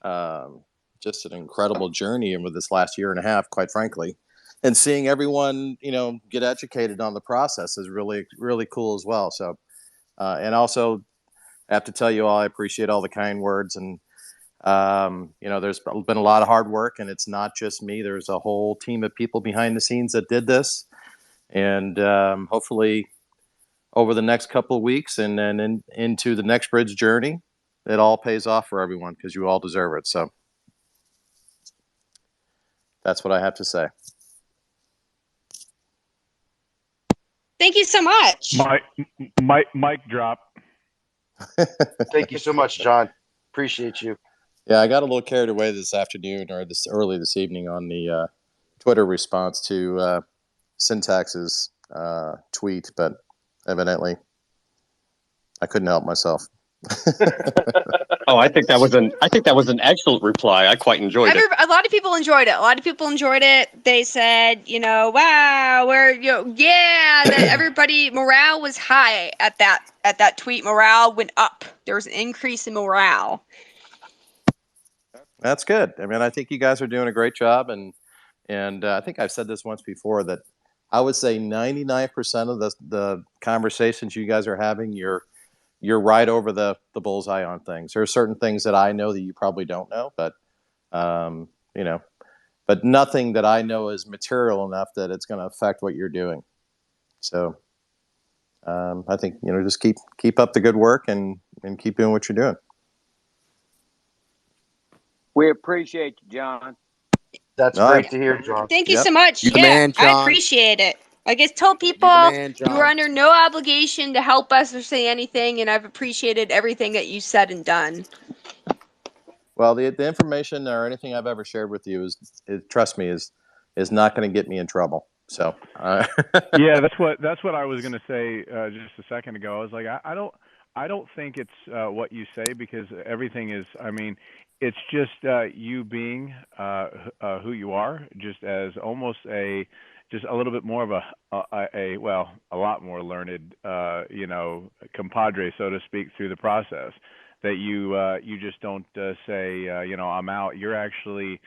just an incredible journey over this last year and a half, quite frankly. And seeing everyone, get educated on the process is really, really cool as well. So, and also I have to tell you all, I appreciate all the kind words. And, there's been a lot of hard work, and it's not just me. There's a whole team of people behind the scenes that did this. And hopefully over the next couple of weeks and then into the next bridge journey, it all pays off for everyone because you all deserve it. So that's what I have to say. Thank you so much. Mic drop. Thank you so much, John. Appreciate you. Yeah, I got a little carried away this afternoon or early this evening on the Twitter response to Syntax's tweet, but evidently I couldn't help myself. Oh, I think that was an excellent reply. I quite enjoyed it. A lot of people enjoyed it. They said, wow, that everybody morale was high at that tweet. Morale went up. There was an increase in morale. That's good. I mean, I think you guys are doing a great job, and I think I've said this once before that I would say 99% of the conversations you guys are having, you're right over the bullseye on things. There are certain things that I know that you probably don't know, but but nothing that I know is material enough that it's going to affect what you're doing. So I think just keep up the good work and keep doing what you're doing. We appreciate you, John. That's great to hear, John. Thank you so much. You're the man, John. I appreciate it. I guess tell people you were under no obligation to help us or say anything, and I've appreciated everything that you said and done. Well, the information or anything I've ever shared with you trust me, is not going to get me in trouble. So yeah, that's what I was going to say just a second ago. I was like, I don't think it's what you say, because everything is. I mean, it's just you being who you are, just as almost just a little bit more of a lot more learned, compadre, so to speak, through the process. That you just don't say, I'm out. You're actually,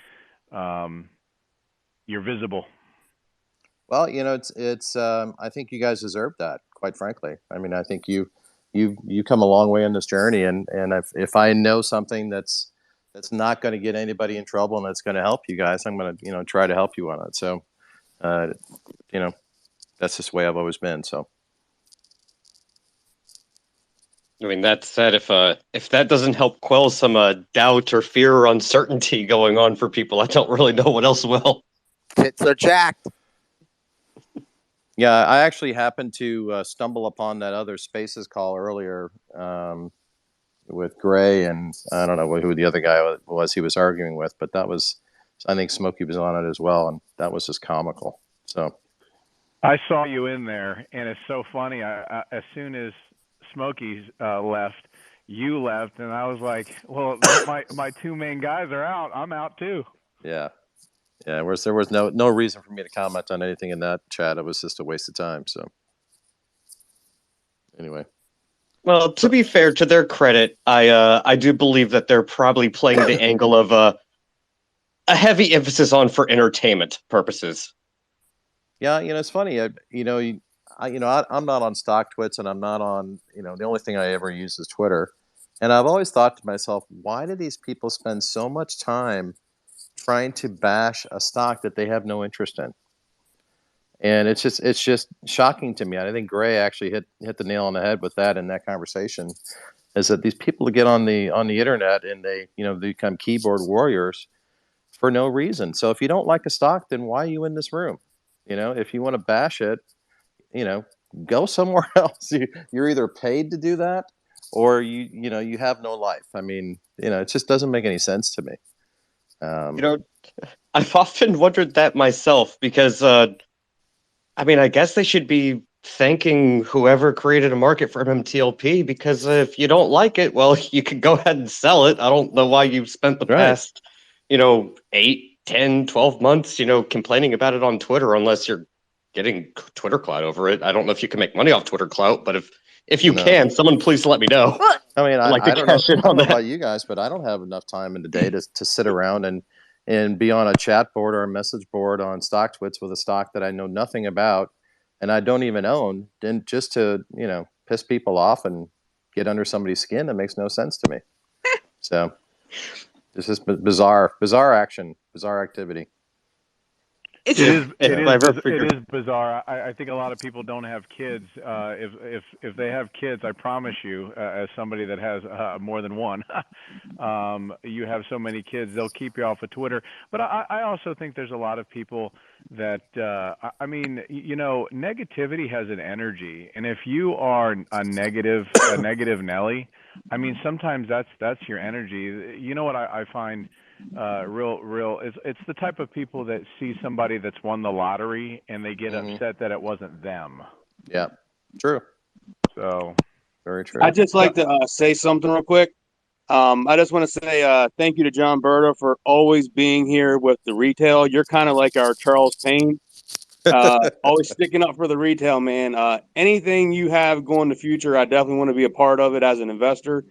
you're visible. Well, it's. I think you guys deserve that, quite frankly. I mean, I think you come a long way in this journey, and if I know something that's not going to get anybody in trouble and that's going to help you guys, I'm going to try to help you on it. So. That's just the way I've always been. So, I mean, that said, if that doesn't help quell some doubt or fear or uncertainty going on for people, I don't really know what else will. Tits are jacked. Yeah, I actually happened to stumble upon that other Spaces call earlier with Gray, and I don't know who the other guy was he was arguing with, but that was. I think Smokey was on it as well, and that was just comical. So I saw you in there, and it's so funny. I as soon as Smokey left, you left, and I was like, "Well, my two main guys are out. I'm out too." Yeah. There was no reason for me to comment on anything in that chat. It was just a waste of time. So anyway. Well, to be fair, to their credit, I do believe that they're probably playing the angle of a heavy emphasis on for entertainment purposes. Yeah, it's funny. I'm not on StockTwits, and I'm not on. The only thing I ever use is Twitter, and I've always thought to myself, why do these people spend so much time trying to bash a stock that they have no interest in? And it's just shocking to me. I think Gray actually hit the nail on the head with that in that conversation. Is that these people get on the internet and they become keyboard warriors for no reason. So if you don't like a stock, then why are you in this room? If you want to bash it, go somewhere else. You're either paid to do that, or you have no life. I mean, it just doesn't make any sense to me. I've often wondered that myself, because I guess they should be thanking whoever created a market for MMTLP, because if you don't like it, well, you can go ahead and sell it. I don't know why you've spent the past 8, 10, 12 months, complaining about it on Twitter, unless you're getting Twitter clout over it. I don't know if you can make money off Twitter clout, but if if you can, someone please let me know. Well, I mean, I'd like to I don't know. cash in I don't on know that. about you guys, but I don't have enough time in the day to sit around and be on a chat board or a message board on StockTwits with a stock that I know nothing about and I don't even own, then just to piss people off and get under somebody's skin. That makes no sense to me. So this is bizarre action, bizarre activity. It is bizarre. I think a lot of people don't have kids. If they have kids, I promise you, as somebody that has more than one, you have so many kids, they'll keep you off of Twitter. But I also think there's a lot of people that I mean, negativity has an energy, and if you are a negative Nelly, I mean, sometimes that's your energy. You know what I find real it's the type of people that see somebody that's won the lottery and they get upset that it wasn't them. Yeah, true. So very true. I'd just like to say something real quick. I just want to say thank you to John Brda for always being here with the retail. You're kind of like our Charles Payne, always sticking up for the retail, man. Anything you have going in the future, I definitely want to be a part of it as an investor.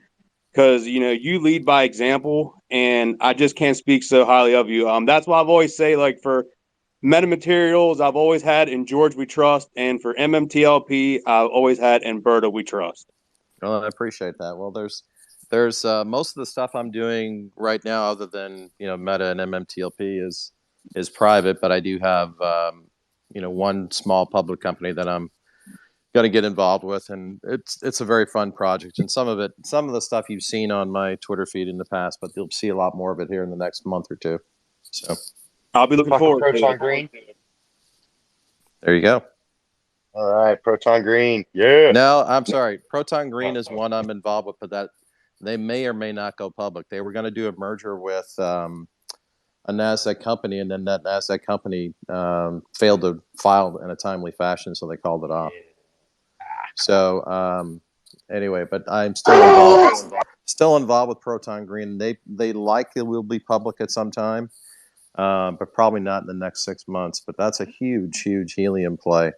Because you lead by example, and I just can't speak so highly of you. That's why I've always say, like, for metamaterials, I've always had in George we trust, and for MMTLP, I've always had in Brda we trust. Well, I appreciate that. Well, there's most of the stuff I'm doing right now, other than Meta and MMTLP, is private, but I do have one small public company that I'm going to get involved with, and it's a very fun project. And some of the stuff you've seen on my Twitter feed in the past, but you'll see a lot more of it here in the next month or two. So I'll be looking forward to Proton it. Green. There you go. All right, Proton Green. Yeah. No, I'm sorry. Proton Green is one I'm involved with, but that they may or may not go public. They were going to do a merger with a NASDAQ company, and then that NASDAQ company failed to file in a timely fashion, so they called it off. So anyway, but I'm still involved with Proton Green. They likely will be public at some time, but probably not in the next 6 months. But that's a huge helium play,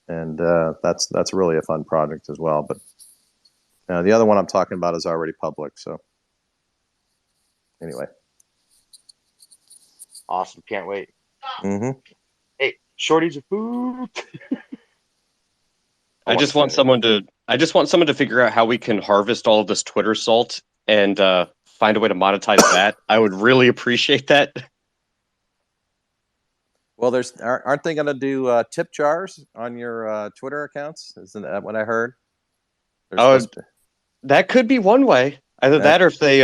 and that's really a fun project as well. But the other one I'm talking about is already public. So anyway, Awesome. Can't wait. Mm-hmm. Hey, shorties of food. I just want someone to figure out how we can harvest all of this Twitter salt and find a way to monetize that. I would really appreciate that. Well, aren't they going to do tip jars on your Twitter accounts? Isn't that what I heard? That could be one way. Either that or if they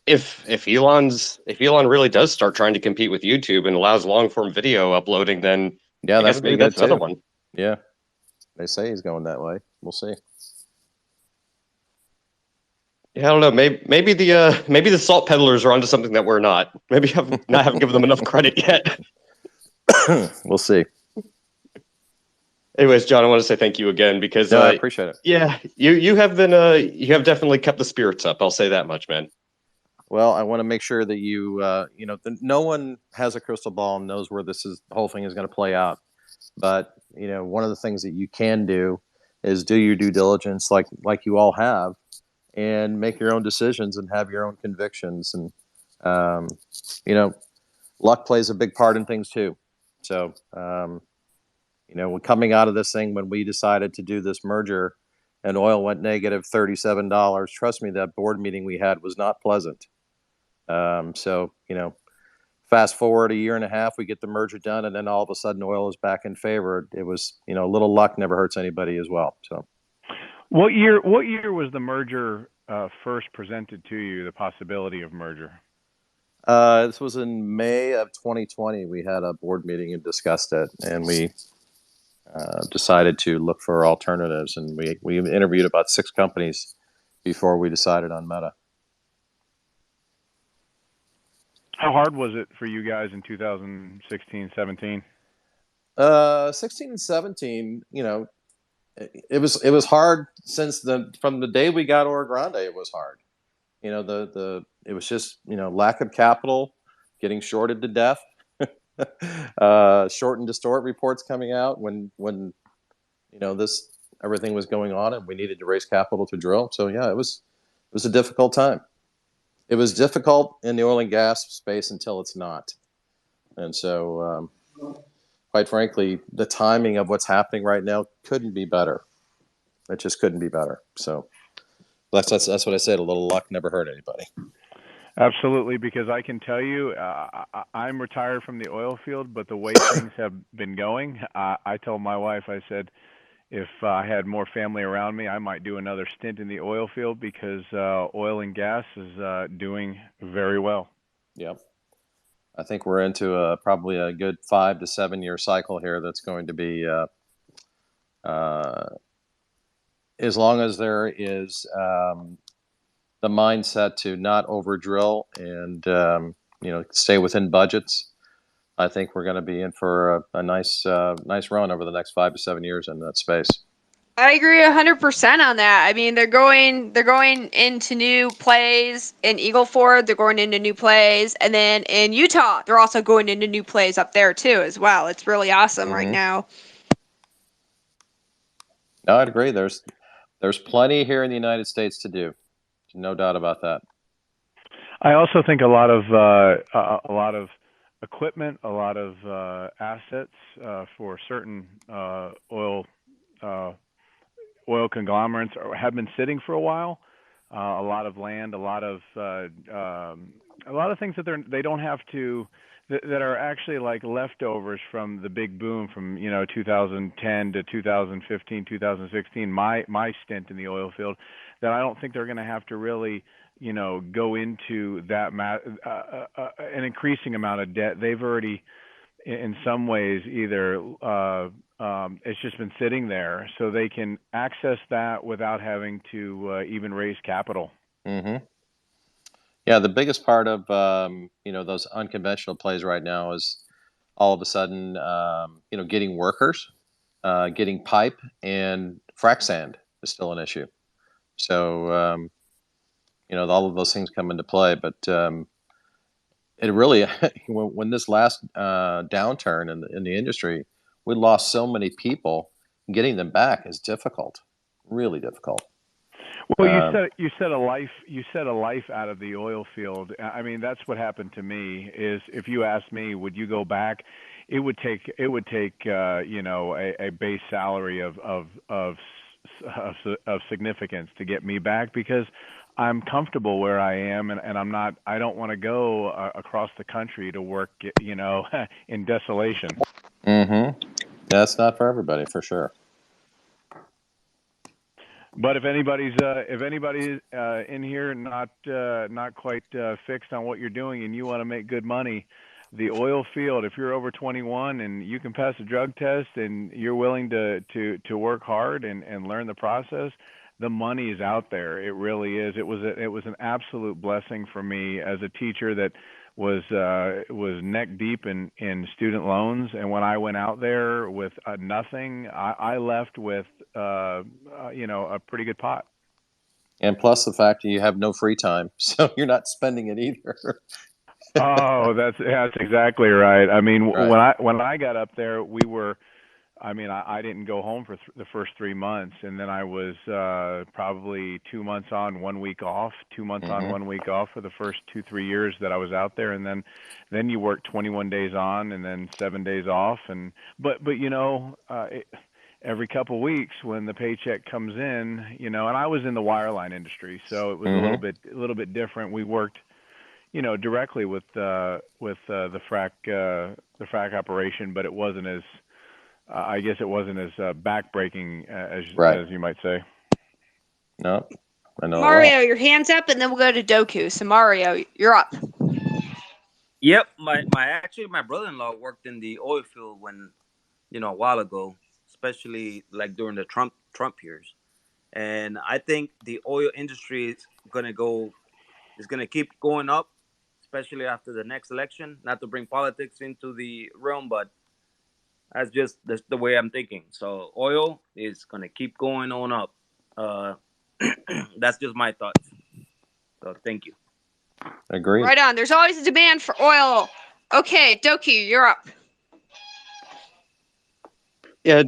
if Elon really does start trying to compete with YouTube and allows long form video uploading, then yeah, I guess maybe that's another one. Yeah. They say he's going that way. We'll see. Yeah, I don't know. Maybe the salt peddlers are onto something that we're not. Maybe I haven't given them enough credit yet. We'll see. Anyways, John, I want to say thank you again because I appreciate it. Yeah, you have been you have definitely kept the spirits up. I'll say that much, man. Well, I want to make sure that no one has a crystal ball and knows where the whole thing is going to play out. But one of the things that you can do is do your due diligence, like you all have, and make your own decisions and have your own convictions. And luck plays a big part in things too. So coming out of this thing, when we decided to do this merger, and oil went negative $37, trust me, that board meeting we had was not pleasant. So fast forward a year and a half, we get the merger done, and then all of a sudden oil is back in favor. It was, a little luck never hurts anybody as well. So what year was the merger first presented to you, the possibility of merger? This was in May of 2020. We had a board meeting and discussed it, and we decided to look for alternatives, and we interviewed about 6 companies before we decided on Meta. How hard was it for you guys in 2016, 17? 16 and 17, it was hard from the day we got Oro Grande. It was hard. It was just lack of capital, getting shorted to death, short and distort reports coming out when this everything was going on, and we needed to raise capital to drill. So yeah, it was a difficult time. It was difficult in the oil and gas space until it's not. And so, quite frankly, the timing of what's happening right now couldn't be better. It just couldn't be better. So that's what I said. A little luck never hurt anybody. Absolutely, because I can tell you, I'm retired from the oil field, but the way things have been going, I told my wife, I said, if I had more family around me, I might do another stint in the oil field because oil and gas is doing very well. Yep. I think we're into probably a good 5 to 7 year cycle here that's going to be, as long as there is the mindset to not over drill and stay within budgets. I think we're going to be in for a nice run over the next 5 to 7 years in that space. I agree 100% on that. I mean, they're going into new plays in Eagle Ford. They're going into new plays, and then in Utah, they're also going into new plays up there too as well. It's really awesome right now. No, I'd agree. There's plenty here in the United States to do. No doubt about that. I also think a lot of equipment, a lot of assets for certain oil conglomerates have been sitting for a while. A lot of land, a lot of things that they don't have to, that are actually like leftovers from the big boom from 2010 to 2015, 2016. My stint in the oil field, that I don't think they're going to have to really go into that an increasing amount of debt. They've already, in some ways, either it's just been sitting there, so they can access that without having to even raise capital. Mm-hmm. Yeah, the biggest part of those unconventional plays right now is all of a sudden getting workers, getting pipe, and frac sand is still an issue. So all of those things come into play, but it really when this last downturn in the industry, we lost so many people. Getting them back is difficult, really difficult. Well, you said a life out of the oil field. I mean, that's what happened to me. Is if you asked me, would you go back? It would take a base salary of significance to get me back, because I'm comfortable where I am, and I don't want to go across the country to work in desolation. Mm-hmm. That's not for everybody, for sure. But if anybody's in here not quite fixed on what you're doing and you want to make good money, the oil field, if you're over 21 and you can pass a drug test and you're willing to work hard and learn the process, the money is out there. It really is. It was an absolute blessing for me as a teacher that was neck deep in student loans, and when I went out there with nothing, I left with a pretty good pot. And plus the fact that you have no free time, so you're not spending it either. Oh, that's exactly right. I mean, right. when I got up there, I didn't go home for the first 3 months, and then I was probably 2 months on, 1 week off, 2 months on, 1 week off for the first 2-3 years that I was out there, and then you work 21 days on and then 7 days off, but every couple of weeks when the paycheck comes in, and I was in the wireline industry, so it was a little bit different. We worked directly with the frac operation, but it wasn't as I guess it wasn't as backbreaking as you might say. No, I know. Mario, your hand's up, and then we'll go to Doku. So Mario, you're up. Yep, my brother-in-law worked in the oil field a while ago, especially like during the Trump years, and I think the oil industry is gonna keep going up, especially after the next election. Not to bring politics into the realm, but that's just the way I'm thinking. So oil is going to keep going on up. That's just my thoughts. So thank you. Agreed. Right on. There's always a demand for oil. Okay, Doki, you're up. Yeah,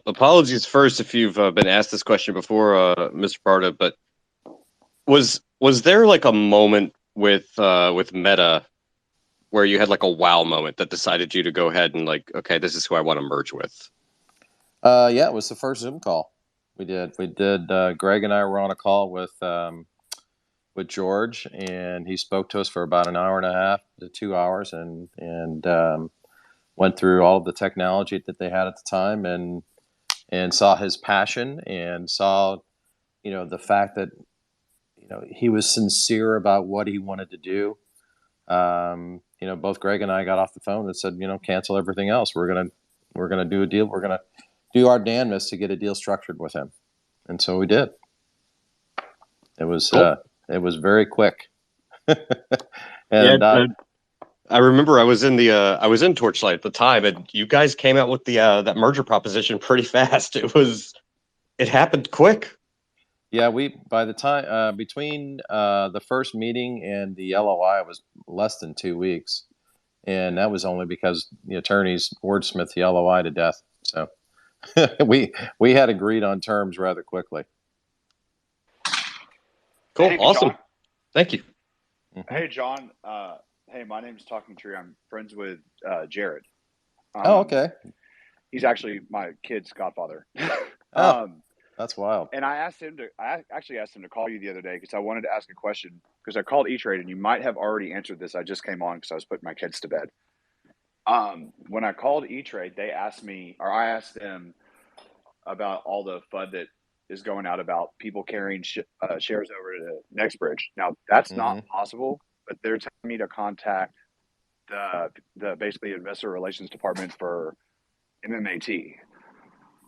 apologies first if you've been asked this question before, Mr. Brda, but was there like a moment with Meta where you had like a wow moment that decided you to go ahead and like, okay, this is who I want to merge with? Yeah, it was the first Zoom call we did. Greg and I were on a call with George, and he spoke to us for about an hour and a half to 2 hours, and went through all of the technology that they had at the time, and saw his passion, and saw, the fact that, he was sincere about what he wanted to do. Both Greg and I got off the phone and said, cancel everything else. We're gonna do a deal. We're gonna do our damnedest to get a deal structured with him, and so we did. It was Cool. It was very quick. And I remember I was in Torchlight at the time, and you guys came out with the that merger proposition pretty fast. It happened quick. Yeah, by the time between the first meeting and the LOI was less than 2 weeks, and that was only because the attorneys wordsmithed the LOI to death. So we had agreed on terms rather quickly. Cool, Hey, awesome, John. thank you. Hey, John. Hey, my name's Talking Tree. I'm friends with Jared. Oh, okay. He's actually my kid's godfather. Oh, that's wild. And I actually asked him to call you the other day because I wanted to ask a question, because I called E-Trade and you might have already answered this. I just came on because I was putting my kids to bed. When I called E-Trade, I asked them about all the FUD that is going out about people carrying shares over to NextBridge. Now, that's not possible, but they're telling me to contact the basically investor relations department for MMAT.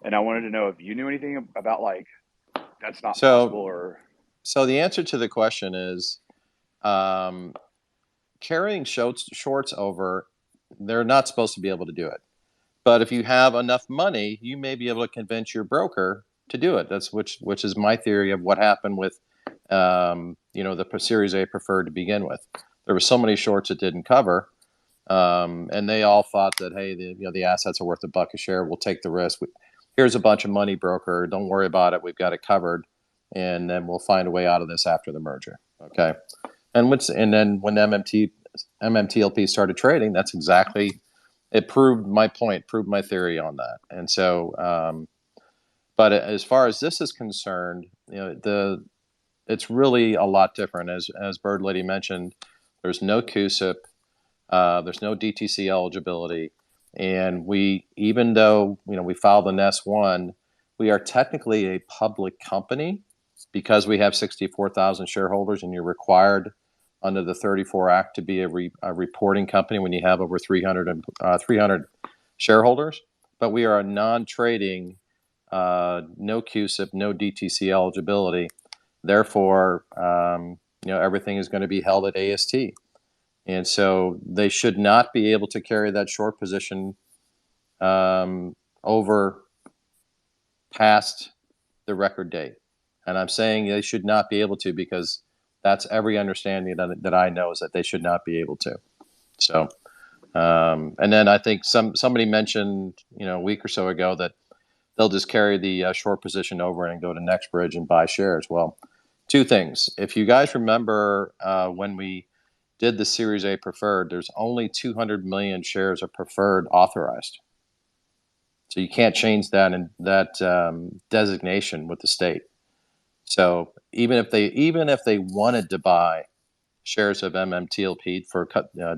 And I wanted to know if you knew anything about, like, that's not possible, or. So the answer to the question is, carrying shorts over, they're not supposed to be able to do it. But if you have enough money, you may be able to convince your broker to do it. That's which is my theory of what happened with, the Series A preferred to begin with. There were so many shorts it didn't cover, and they all thought that, hey, the assets are worth $1 a share. We'll take the risk. Here's a bunch of money, broker. Don't worry about it. We've got it covered, and then we'll find a way out of this after the merger. Okay, and then when MMTLP started trading, that's exactly. It proved my point, proved my theory on that. And so, but as far as this is concerned, it's really a lot different. As Bird Lady mentioned, there's no CUSIP, there's no DTC eligibility, and even though we filed an S1, we are technically a public company because we have 64,000 shareholders, and you're required under the 34 Act to be a reporting company when you have over 300 shareholders. But we are a non-trading, no CUSIP, no DTC eligibility. Therefore, everything is going to be held at AST. And so they should not be able to carry that short position over past the record date. And I'm saying they should not be able to because that's every understanding that I know is that they should not be able to. So, and then I think somebody mentioned, a week or so ago that they'll just carry the short position over and go to NextBridge and buy shares. Well, two things. If you guys remember when we did the Series A preferred, there's only 200 million shares of preferred authorized. So you can't change that designation with the state. So even if they wanted to buy shares of MMTLP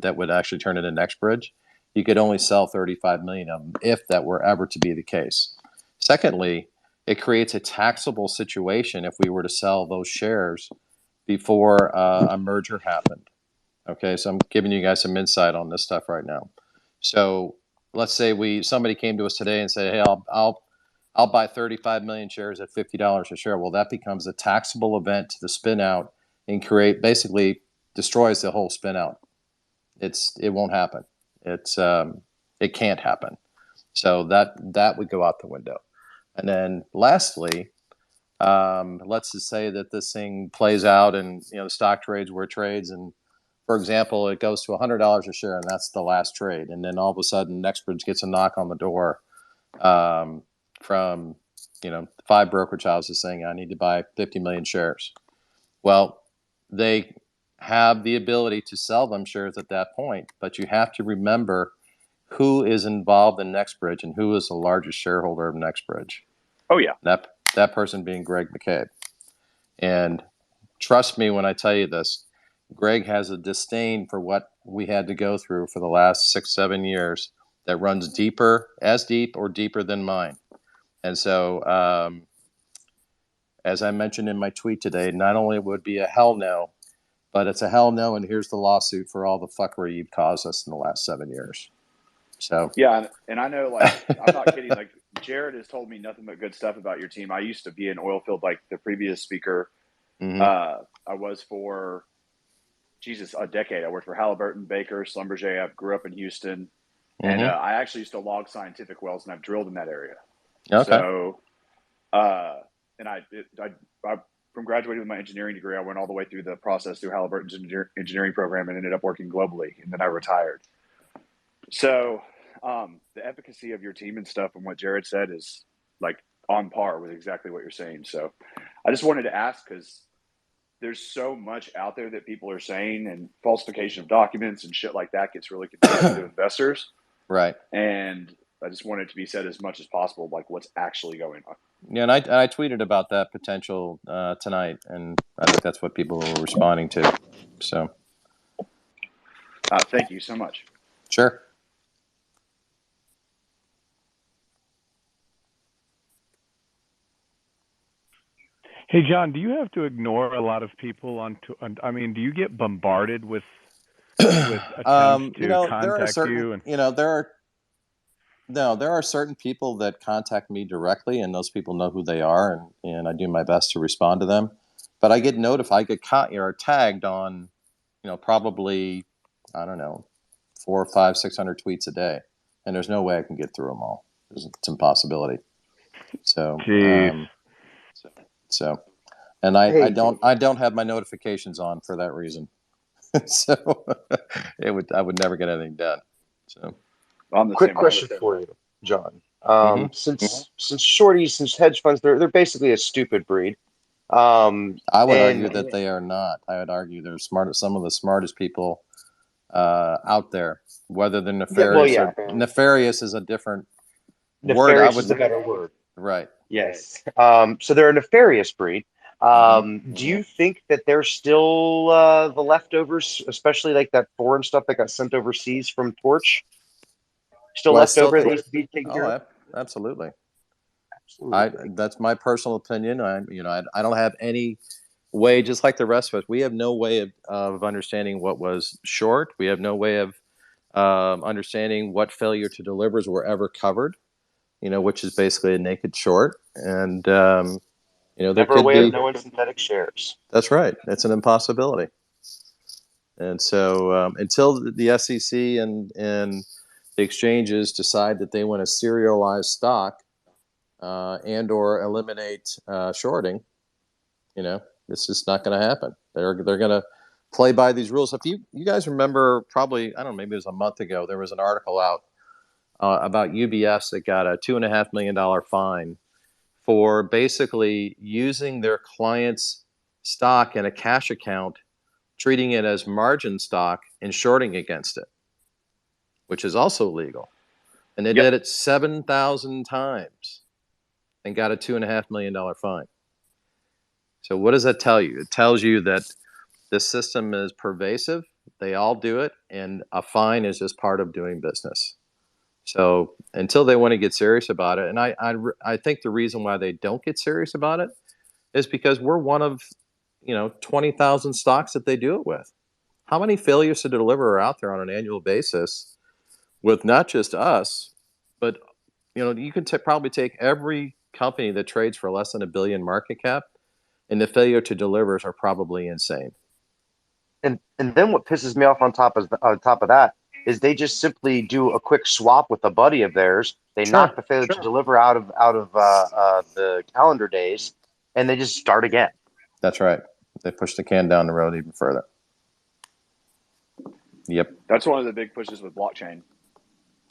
that would actually turn into NextBridge, you could only sell 35 million of them if that were ever to be the case. Secondly, it creates a taxable situation if we were to sell those shares before a merger happened. Okay, so I'm giving you guys some insight on this stuff right now. So let's say somebody came to us today and said, hey, I'll buy 35 million shares at $50 a share. Well, that becomes a taxable event to the spin out and basically destroys the whole spin out. It won't happen. It can't happen. So that would go out the window. And then lastly, let's just say that this thing plays out and the stock trades where it trades, and for example, it goes to $100 a share and that's the last trade. And then all of a sudden NextBridge gets a knock on the door from 5 brokerage houses saying I need to buy 50 million shares. Well, they have the ability to sell them shares at that point, but you have to remember who is involved in NextBridge and who is the largest shareholder of NextBridge. Oh yeah, that person being Greg McCabe. And trust me when I tell you this, Greg has a disdain for what we had to go through for the last 6-7 years that runs as deep or deeper than mine. And so, as I mentioned in my tweet today, not only would it be a hell no, but it's a hell no, and here's the lawsuit for all the fuckery you've caused us in the last 7 years. So yeah, and I know, like, I'm not kidding. Like, Jared has told me nothing but good stuff about your team. I used to be in oil field, like the previous speaker. I was for a decade. I worked for Halliburton, Baker, Schlumberger. I grew up in Houston, and I actually used to log scientific wells, and I've drilled in that area. Okay. So, and I from graduating with my engineering degree, I went all the way through the process through Halliburton's engineering program and ended up working globally, and then I retired. So, the efficacy of your team and stuff and what Jared said is like on par with exactly what you're saying. So, I just wanted to ask because there's so much out there that people are saying, and falsification of documents and shit like that gets really confusing to investors. Right. And I just want it to be said as much as possible, like what's actually going on. Yeah, and I tweeted about that potential tonight, and I think that's what people were responding to. So, thank you so much. Sure. Hey, John, do you have to ignore a lot of people I mean, do you get bombarded with attempts to contact you? And there are certain people that contact me directly, and those people know who they are, and I do my best to respond to them. But I get notified, I get caught or tagged on, probably, I don't know, 400, 500, 600 tweets a day, and there's no way I can get through them all. It's impossibility. So, and I don't have my notifications on for that reason. So I would never get anything done. So, quick question for you, John. Since hedge funds, they're basically a stupid breed. I would argue that they are not. I would argue they're some of the smartest people out there. Whether they're nefarious or nefarious is a different word. Nefarious is a better word. Right. Yes. So they're a nefarious breed. Do you think that there's still the leftovers, especially like that foreign stuff that got sent overseas from Torch, still left over that needs to be taken care of? Absolutely. That's my personal opinion. I don't have any way, just like the rest of us. We have no way of understanding what was short. We have no way of understanding what failure to delivers were ever covered. Which is basically a naked short, and there never could a way be of knowing synthetic shares. That's right. It's an impossibility. And so until the SEC and the exchanges decide that they want to serialize stock and or eliminate shorting, it's just not going to happen. They're going to play by these rules. If you guys remember, probably, I don't know, maybe it was a month ago, there was an article out about UBS that got a $2.5 million fine for basically using their clients' stock in a cash account, treating it as margin stock and shorting against it, which is also legal. And they did it 7,000 times and got a $2.5 million fine. So what does that tell you? It tells you that this system is pervasive. They all do it, and a fine is just part of doing business. So until they want to get serious about it, and I think the reason why they don't get serious about it is because we're one of 20,000 stocks that they do it with. How many failures to deliver are out there on an annual basis with not just us, but you can probably take every company that trades for less than $1 billion market cap, and the failure to delivers are probably insane. And then what pisses me off on top of that is they just simply do a quick swap with a buddy of theirs. They knock the failure to deliver out of the calendar days, and they just start again. That's right. They push the can down the road even further. Yep. That's one of the big pushes with blockchain.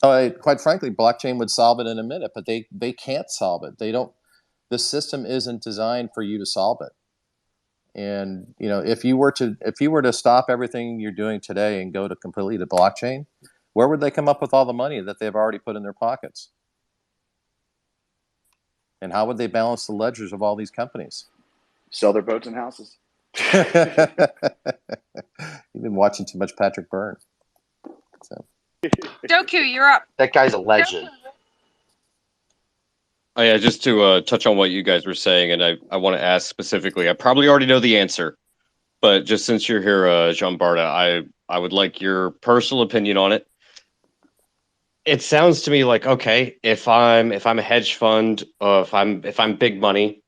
Quite frankly, blockchain would solve it in a minute, but they can't solve it. They don't. The system isn't designed for you to solve it. And if you were to stop everything you're doing today and go to completely to blockchain, where would they come up with all the money that they've already put in their pockets? And how would they balance the ledgers of all these companies? Sell their boats and houses. You've been watching too much Patrick Byrne. So. Doku, you're up. That guy's a legend. Oh, yeah, just to touch on what you guys were saying, and I want to ask specifically, I probably already know the answer, but just since you're here, Jean Barda, I would like your personal opinion on it. It sounds to me like, okay, if I'm a hedge fund, if I'm big money,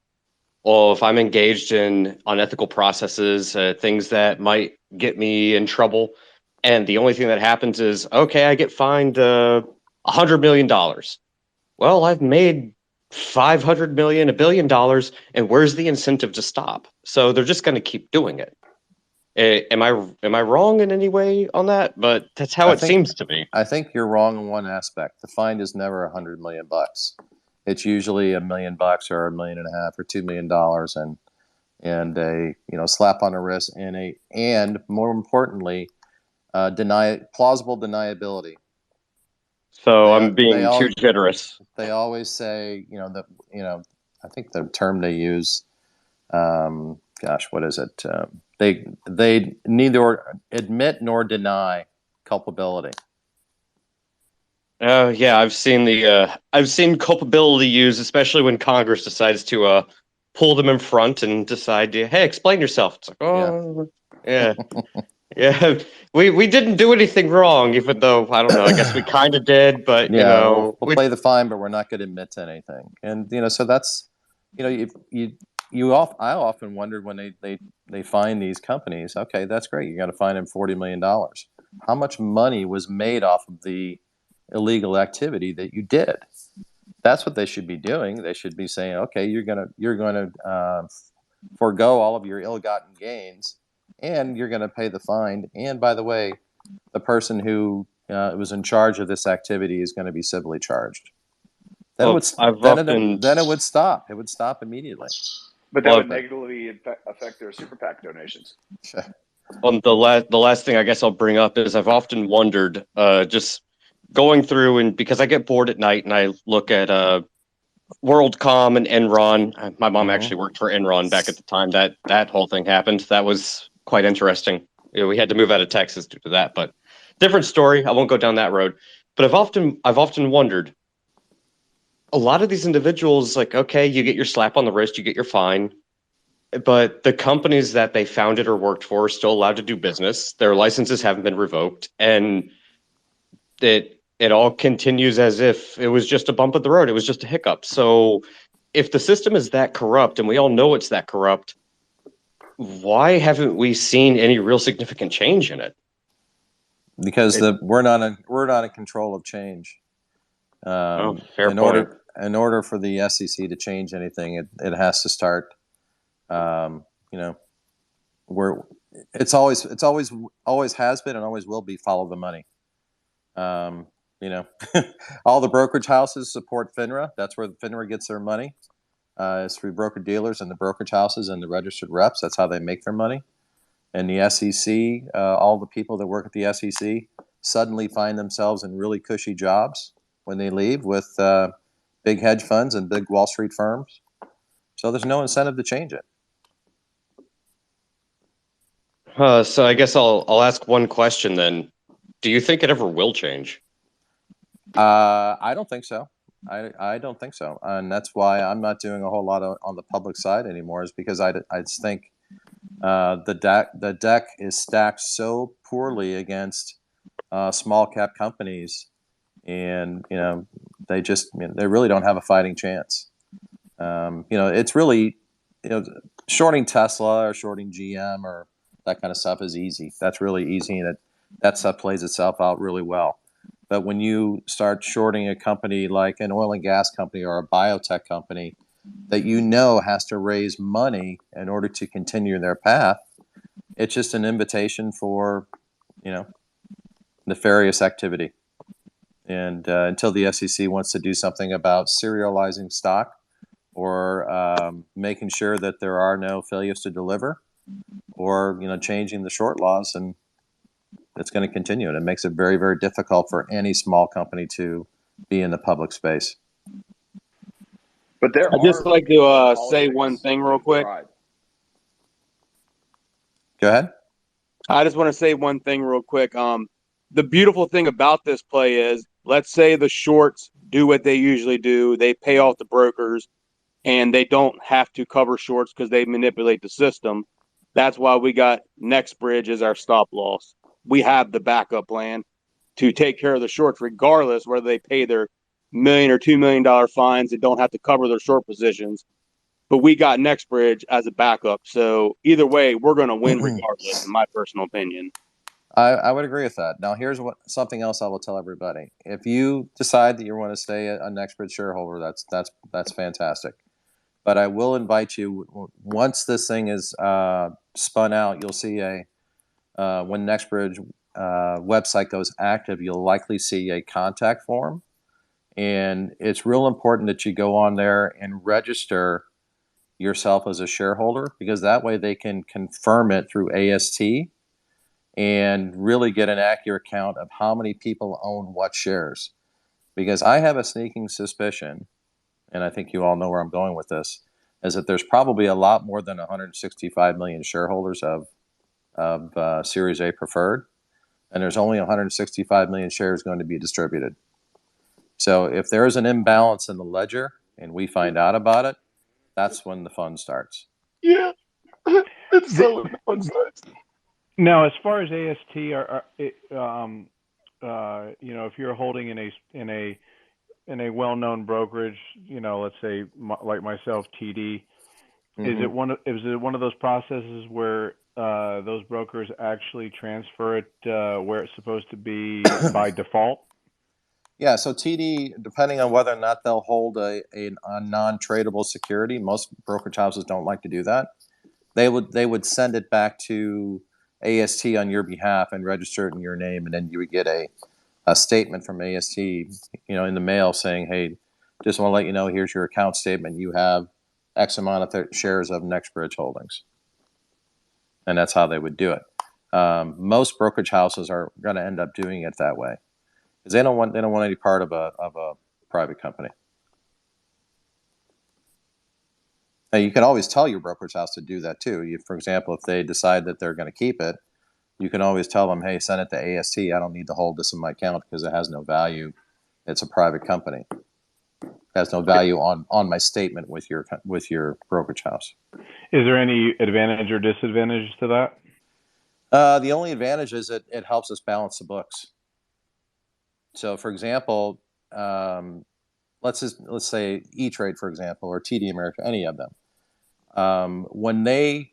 or if I'm engaged in unethical processes, things that might get me in trouble, and the only thing that happens is, okay, I get fined $100 million. Well, I've made 500 million, $1 billion, and where's the incentive to stop? So they're just going to keep doing it. Am I wrong in any way on that? But that's how seems to me. I think you're wrong in one aspect. The fine is never $100 million. It's usually $1 million or $1.5 million or $2 million, and a slap on the wrist, and more importantly, plausible deniability. So I'm being too generous. They always say, I think the term they use, what is it? They neither admit nor deny culpability. Yeah, I've seen culpability used, especially when Congress decides to pull them in front and decide to, hey, explain yourself. It's like, oh, yeah. Yeah, we didn't do anything wrong, even though, I don't know, I guess we kind of did, but, we'll play the fine, but we're not going to admit to anything. And, so that's, I often wondered when they find these companies, okay, that's great. You got to fine them $40 million. How much money was made off of the illegal activity that you did? That's what they should be doing. They should be saying, okay, you're gonna forego all of your ill-gotten gains, and you're going to pay the fine. And by the way, the person who was in charge of this activity is going to be civilly charged. Then it would stop. It would stop immediately. But that would negatively affect their super PAC donations. The last thing I guess I'll bring up is I've often wondered, just going through, and because I get bored at night and I look at WorldCom and Enron. My mom actually worked for Enron back at the time that whole thing happened. That was quite interesting. We had to move out of Texas due to that, but different story. I won't go down that road. But I've often wondered, a lot of these individuals, like, okay, you get your slap on the wrist, you get your fine, but the companies that they founded or worked for are still allowed to do business. Their licenses haven't been revoked, and it all continues as if it was just a bump of the road. It was just a hiccup. So if the system is that corrupt, and we all know it's that corrupt, why haven't we seen any real significant change in it? Because we're not in control of change. Fair point. In order for the SEC to change anything, it has to start. Where it's always has been and always will be, follow the money. All the brokerage houses support FINRA. That's where FINRA gets their money. It's through broker dealers and the brokerage houses and the registered reps. That's how they make their money. And the SEC, all the people that work at the SEC suddenly find themselves in really cushy jobs when they leave with big hedge funds and big Wall Street firms. So there's no incentive to change it. So I guess I'll ask one question then. Do you think it ever will change? I don't think so. I don't think so, and that's why I'm not doing a whole lot on the public side anymore. Is because I just think the deck is stacked so poorly against small cap companies, and they really don't have a fighting chance. It's really shorting Tesla or shorting GM or that kind of stuff is easy. That's really easy, and that stuff plays itself out really well. But when you start shorting a company like an oil and gas company or a biotech company that has to raise money in order to continue their path, it's just an invitation for, nefarious activity. And until the SEC wants to do something about serializing stock or making sure that there are no failures to deliver, or changing the short laws, and it's going to continue. And it makes it very, very difficult for any small company to be in the public space. But there I'd just like to say one thing real quick. Go ahead. I just want to say one thing real quick. The beautiful thing about this play is, let's say the shorts do what they usually do. They pay off the brokers, and they don't have to cover shorts because they manipulate the system. That's why we got NextBridge as our stop loss. We have the backup plan to take care of the shorts, regardless whether they pay their $1 million or $2 million fines and don't have to cover their short positions. But we got NextBridge as a backup. So either way, we're going to win regardless, in my personal opinion. I would agree with that. Now, here's something else I will tell everybody. If you decide that you want to stay a NextBridge shareholder, that's fantastic. But I will invite you, once this thing is spun out, you'll see when NextBridge website goes active, you'll likely see a contact form. And it's real important that you go on there and register yourself as a shareholder, because that way they can confirm it through AST and really get an accurate count of how many people own what shares. Because I have a sneaking suspicion, and I think you all know where I'm going with this, is that there's probably a lot more than 165 million shareholders of Series A preferred, and there's only 165 million shares going to be distributed. So if there is an imbalance in the ledger and we find out about it, that's when the fun starts. Yeah, it's so when the fun starts. Now, as far as AST, if you're holding in a well-known brokerage, let's say like myself, TD, is it one of those processes where those brokers actually transfer it where it's supposed to be by default? Yeah, so TD, depending on whether or not they'll hold a non-tradable security, most brokerage houses don't like to do that. They would send it back to AST on your behalf and register it in your name, and then you would get a statement from AST, in the mail saying, "Hey, just want to let you know, here's your account statement. You have X amount of shares of NextBridge Holdings," and that's how they would do it. Most brokerage houses are going to end up doing it that way, because they don't want any part of a private company. Now, you can always tell your brokerage house to do that too. For example, if they decide that they're going to keep it, you can always tell them, "Hey, send it to AST. I don't need to hold this in my account because it has no value. It's a private company. It has no value on my statement with your brokerage house." Is there any advantage or disadvantage to that? The only advantage is it helps us balance the books. So, for example, let's say E-Trade, for example, or TD America, any of them. When they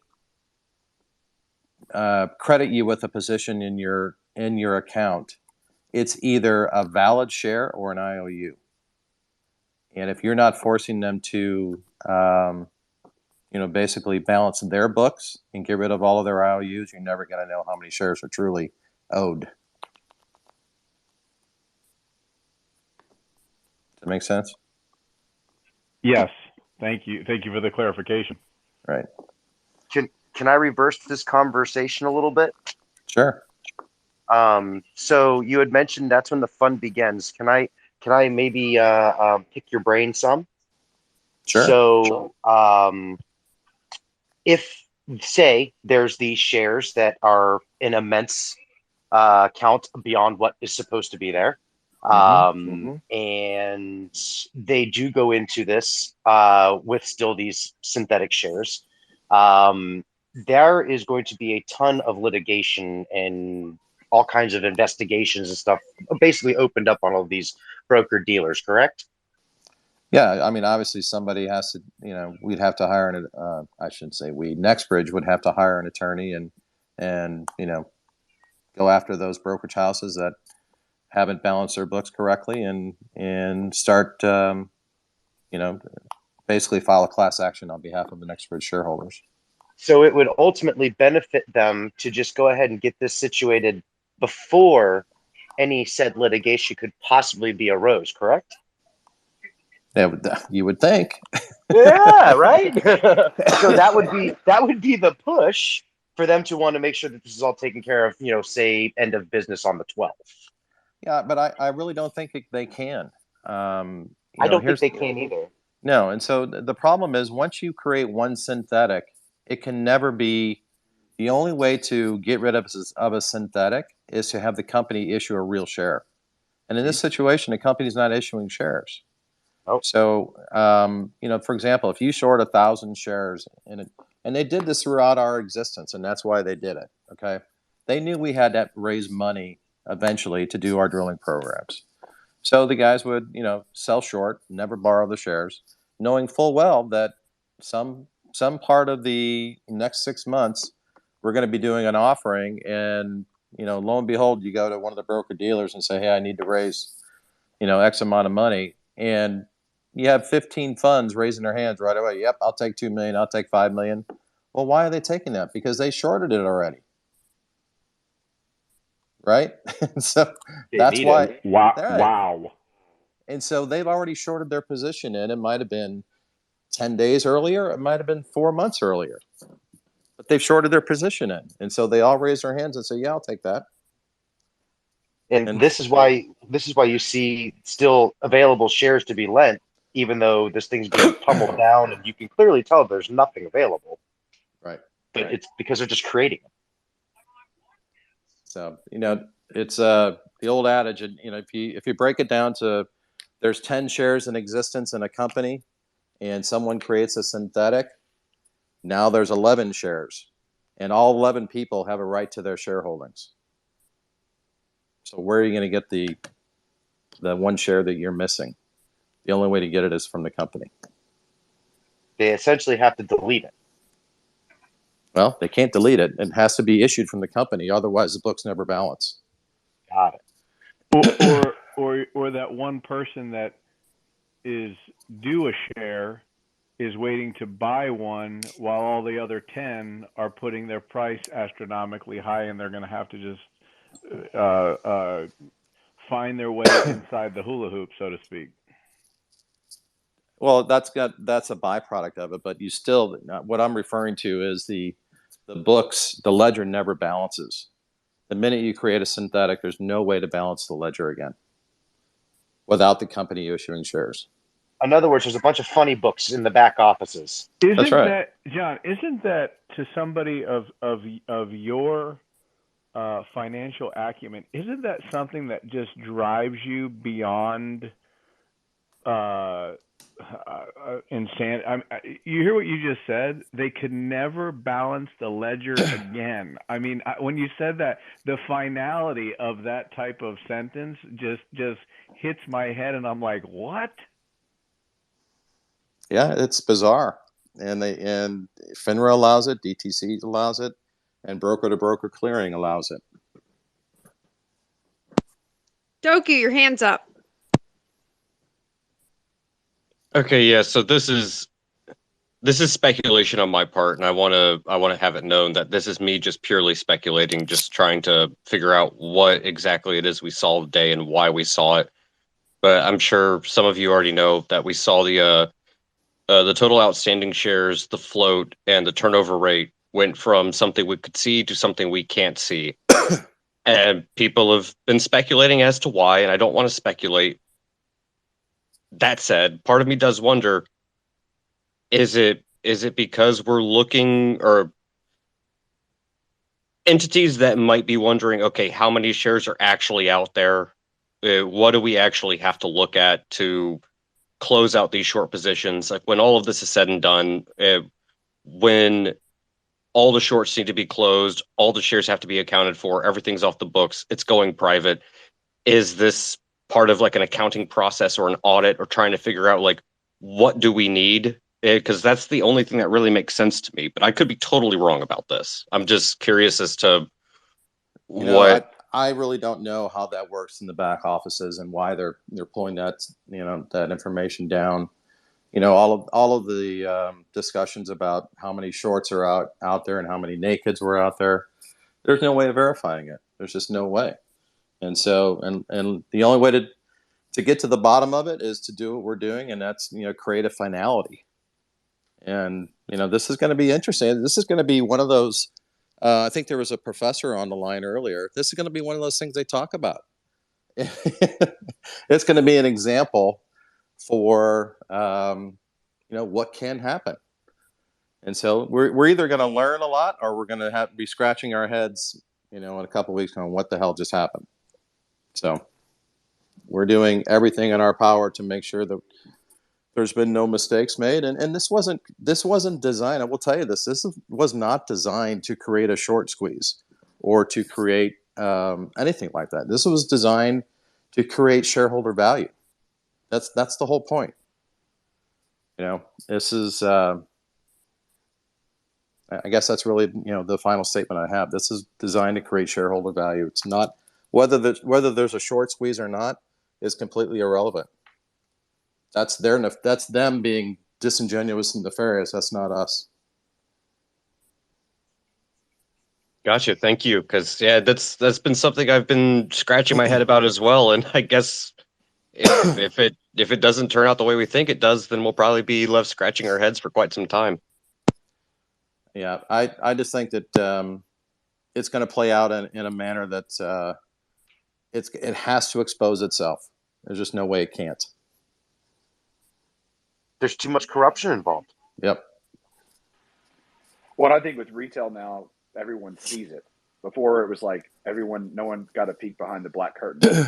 credit you with a position in your account, it's either a valid share or an IOU. And if you're not forcing them to, basically balance their books and get rid of all of their IOUs, you're never going to know how many shares are truly owed. Does that make sense? Yes. Thank you. Thank you for the clarification. Right. Can I reverse this conversation a little bit? Sure. So you had mentioned that's when the fun begins. Can I maybe pick your brain some? Sure. So if, say, there's these shares that are an immense count beyond what is supposed to be there, and they do go into this with still these synthetic shares, there is going to be a ton of litigation and all kinds of investigations and stuff basically opened up on all of these broker dealers, correct? Yeah, I mean, obviously somebody has to, we'd have to hire I shouldn't say we, NextBridge would have to hire an attorney and go after those brokerage houses that haven't balanced their books correctly and start, basically file a class action on behalf of the NextBridge shareholders. So it would ultimately benefit them to just go ahead and get this situated before any said litigation could possibly be arose, correct? You would think. Yeah, right. So that would be the push for them to want to make sure that this is all taken care of, say end of business on the 12th. Yeah, but I really don't think they can. I don't think Here's they can either. no, and so the problem is once you create one synthetic, it can never be. The only way to get rid of a synthetic is to have the company issue a real share. And in this situation, the company's not issuing shares. Oh. So, for example, if you short 1,000 shares in it, and they did this throughout our existence, and that's why they did it. Okay, they knew we had to raise money eventually to do our drilling programs. So the guys would, sell short, never borrow the shares, knowing full well that some part of the next 6 months we're going to be doing an offering, and lo and behold, you go to one of the broker dealers and say, "Hey, I need to raise, X amount of money," and you have 15 funds raising their hands right away. Yep, I'll take 2 million. I'll take 5 million. Well, why are they taking that? Because they shorted it already, right? So that's why. Wow! Right. Wow! And so they've already shorted their position in. It might have been 10 days earlier. It might have been 4 months earlier. But they've shorted their position in. And so they all raise their hands and say, "Yeah, I'll take that." And this is why you see still available shares to be lent, even though this thing's being pummeled down, and you can clearly tell there's nothing available. Right. But it's because they're just creating it. So it's the old adage. If you break it down to, there's 10 shares in existence in a company, and someone creates a synthetic. Now there's 11 shares, and all 11 people have a right to their shareholdings. So where are you going to get the one share that you're missing? The only way to get it is from the company. They essentially have to delete it. Well, they can't delete it. It has to be issued from the company. Otherwise, the books never balance. Got it. Or that one person that is due a share is waiting to buy one while all the other 10 are putting their price astronomically high, and they're going to have to just find their way inside the hula hoop, so to speak. Well, that's a byproduct of it, but you still, what I'm referring to is the books, the ledger never balances. The minute you create a synthetic, there's no way to balance the ledger again without the company issuing shares. In other words, there's a bunch of funny books in the back offices. That's right. John, isn't that to somebody of your financial acumen, isn't that something that just drives you beyond insane? You hear what you just said? They could never balance the ledger again. I mean, when you said that, the finality of that type of sentence just hits my head, and I'm like, what? Yeah, it's bizarre, and FINRA allows it, DTC allows it, and broker-to-broker clearing allows it. Doku, your hand's up. Okay, yeah. So this is speculation on my part, and I want to have it known that this is me just purely speculating, just trying to figure out what exactly it is we saw today and why we saw it. But I'm sure some of you already know that we saw the total outstanding shares, the float, and the turnover rate went from something we could see to something we can't see. And people have been speculating as to why, and I don't want to speculate. That said, part of me does wonder, is it because we're looking, or entities that might be wondering, okay, how many shares are actually out there? What do we actually have to look at to close out these short positions? Like when all of this is said and done, when all the shorts need to be closed, all the shares have to be accounted for, everything's off the books, it's going private. Is this part of like an accounting process or an audit, or trying to figure out like, what do we need? Because that's the only thing that really makes sense to me, but I could be totally wrong about this. I'm just curious as to what. I really don't know how that works in the back offices and why they're pulling that that information down. All of the discussions about how many shorts are out there and how many nakeds were out there. There's no way of verifying it. There's just no way. And so, and the only way to get to the bottom of it is to do what we're doing, and that's, create a finality. And this is going to be interesting. This is going to be one of those. I think there was a professor on the line earlier. This is going to be one of those things they talk about. It's going to be an example for what can happen. And so we're either going to learn a lot, or we're going to be scratching our heads, in a couple of weeks on what the hell just happened. So we're doing everything in our power to make sure that there's been no mistakes made. And this wasn't designed. I will tell you this. This was not designed to create a short squeeze or to create anything like that. This was designed to create shareholder value. That's the whole point. This is. I guess that's really the final statement I have. This is designed to create shareholder value. It's not whether there's a short squeeze or not is completely irrelevant. That's them being disingenuous and nefarious. That's not us. Gotcha. Thank you. Because that's been something I've been scratching my head about as well. And I guess if it doesn't turn out the way we think it does, then we'll probably be left scratching our heads for quite some time. Yeah, I just think that it's going to play out in a manner that it has to expose itself. There's just no way it can't. There's too much corruption involved. Yep. Well, I think with retail now, everyone sees it. Before it was like no one got a peek behind the black curtain.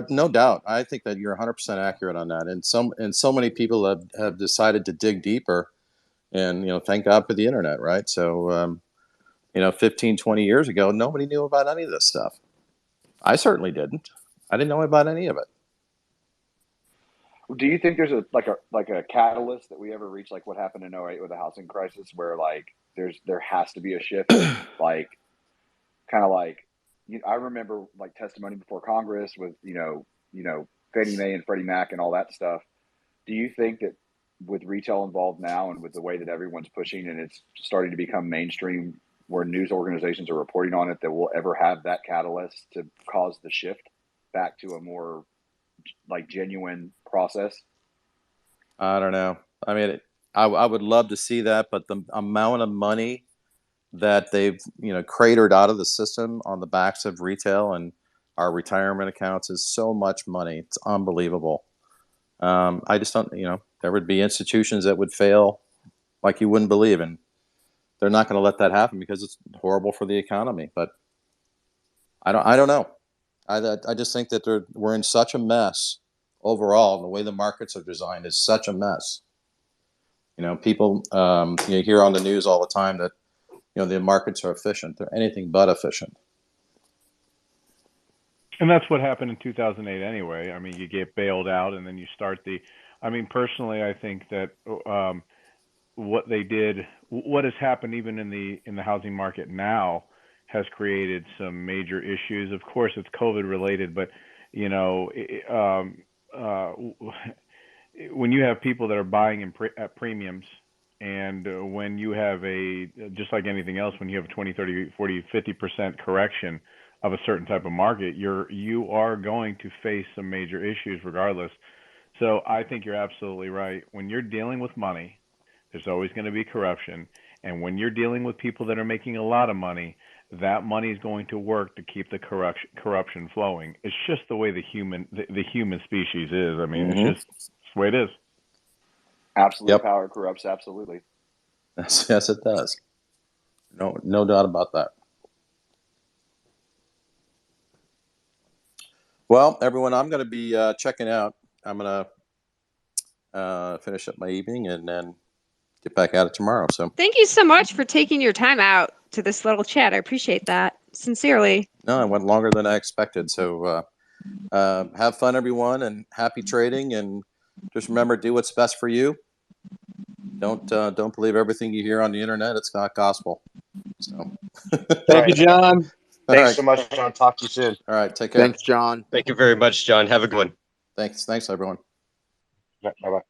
No doubt. I think that you're 100% accurate on that. And so many people have decided to dig deeper. And, thank God for the internet, right? So, 15, 20 years ago, nobody knew about any of this stuff. I certainly didn't. I didn't know about any of it. Do you think there's a catalyst that we ever reach, like what happened in 2008 with the housing crisis, where there has to be a shift, I remember testimony before Congress with Fannie Mae and Freddie Mac and all that stuff. Do you think that with retail involved now and with the way that everyone's pushing and it's starting to become mainstream where news organizations are reporting on it, that we'll ever have that catalyst to cause the shift back to a more genuine process? I don't know. I mean, I would love to see that, but the amount of money that they've cratered out of the system on the backs of retail and our retirement accounts is so much money. It's unbelievable. I just don't. There would be institutions that would fail like you wouldn't believe, and they're not going to let that happen because it's horrible for the economy. But I don't know. I just think that we're in such a mess overall, and the way the markets are designed is such a mess. People you hear on the news all the time that the markets are efficient. They're anything but efficient. And that's what happened in 2008 anyway. I mean, you get bailed out, and then you start personally, I think that what they did, what has happened even in the housing market now, has created some major issues. Of course, it's COVID related, but when you have people that are buying at premiums, and when you have just like anything else, when you have a 20, 30, 40, 50% correction of a certain type of market, you are going to face some major issues regardless. So I think you're absolutely right. When you're dealing with money, there's always going to be corruption. And when you're dealing with people that are making a lot of money, that money is going to work to keep the corruption flowing. It's just the way the human species is. I mean, it's the way it is. Absolute power corrupts absolutely. Yes, it does. No doubt about that. Well, everyone, I'm going to be checking out. I'm going to finish up my evening and then get back at it tomorrow. So thank you so much for taking your time out to this little chat. I appreciate that. Sincerely. No, it went longer than I expected. So have fun, everyone, and happy trading. And just remember, do what's best for you. Don't believe everything you hear on the internet. It's not gospel. So thank you, John. Thanks so much, John. Talk to you soon. All right, take care. Thanks, John. Thank you very much, John. Have a good one. Thanks, everyone. Bye-bye.